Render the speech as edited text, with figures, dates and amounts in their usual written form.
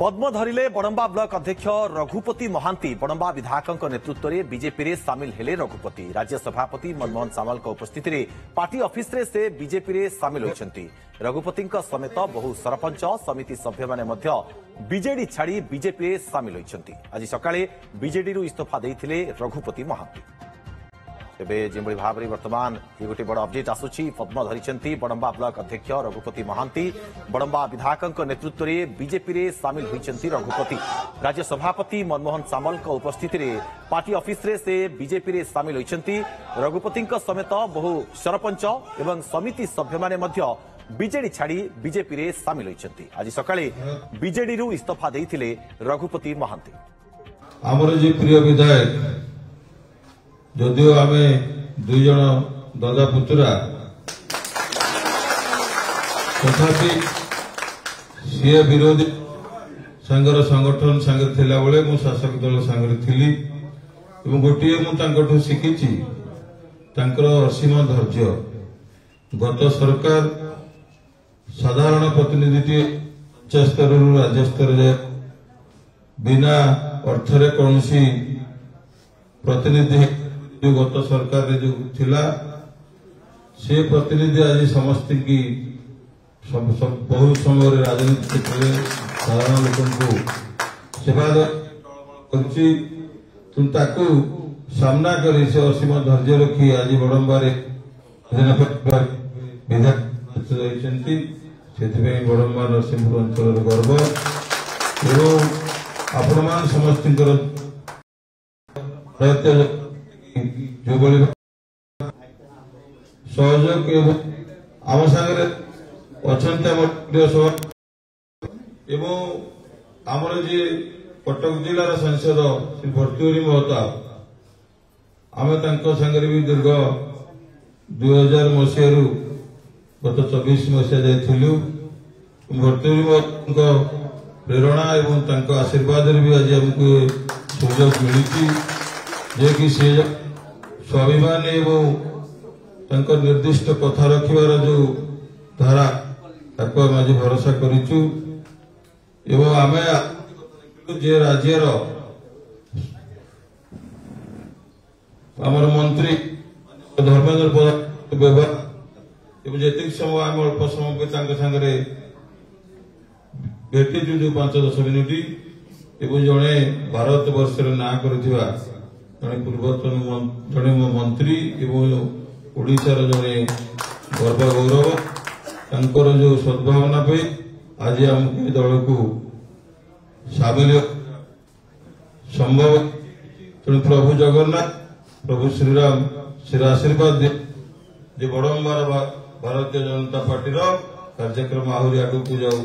पद्म धरिले बड़ंबा block अध्यक्ष रघुपति महांती बड़ंबा विधायक नेतृत्व में बीजेपी रे सामिल हेले। रघुपति राज्य सभापति मनमोहन सामल उपस्थिति में पार्टी ऑफिस रे से बीजेपी रे सामिल होइछंती। रघुपति समेत बहु सरपंच समिति सभ्य माने मध्य बीजेडी छाड़ी बीजेपी रे सामिल होइछंती। आज सकाळे बीजेडी रु इस्तीफा देइथिले रघुपति महांती। तेबे जेभଳି भाବରେ वर्तमान ये गोटे बड़ अपडेट आसुछि। पद्म धरिचंती बड़ंबा ब्लॉक अध्यक्ष रघुपति महांती बड़ंबा विधायक नेतृत्व में बीजेपी रे सामिल होइचंती। रघुपति राज्य सभापति मनमोहन सामल उपस्थिति में पार्टी ऑफिस रे से बीजेपी रे सामिल होइचंती। रघुपति समेत बहु सरपंच एवं समिति सभ्य माने मध्य बीजेडी छाड़ी बीजेपी रे सामिल होइचंती। आज सकाळे बीजेडी रु इस्तीफा देइथिले रघुपति महांती। हमर जे प्रिय विधायक जदिओ आम दुई जन दादा पुतुरा तथापि सी विरोधी संघर संगठन सांगे थिला बेले मु शासक दल सांगे थिली एवं गोटे मुझे शिखी असीम धैर्य। गत सरकार साधारण प्रतिनिधि स्तर राज्य स्तर जाए बिना अर्थरे कौन प्रतिनिधि जो गत सरकार रे जो थिला से प्रतिनिधि आज समस्त की बहुत समय राजनीति क्षेत्र में साधारण लोक सेवा कर सामना कर असीम धैर्य रखी आज बड़ंबार विधायक बड़ंबा नरसिंहपुर अंचल गर्व एवं आपण मान समस्त जो सहयोग आम सागर एवं आमर जी कटक जिलार सांसद श्री भर्तृहरि महताब आम सांगे भी दीर्घ 2000 मसीह गत 24 मसीहा जाइलु। भर्तृहरि महताब प्रेरणा एवं आशीर्वाद भी आज आमको सुजोग मिली जे कि से स्वाभिमान एवं निर्दिष्ट कथा रखिबार जो धारा ताको हम आज भरोसा करिचु एवं आमे जे राज्यर आमर मंत्री धर्मेंद्र प्रधान व्यवहार एवं जेतिक समय आम अल्प समय सांगे भेटी जो 5-10 मिनिट एवं जड़े भारत वर्ष ना करुवा जड़े पूर्वतन जड़े मंत्री एवं ओडिशार जड़े गर्व गौरव जो सद्भावना पे आज आम दल को सामिल संभव तेणु प्रभु जगन्नाथ प्रभु श्रीराम श्री आशीर्वाद दे बड़ंबार भारतीय जनता पार्टी कार्यक्रम आहरी आगू जाऊ।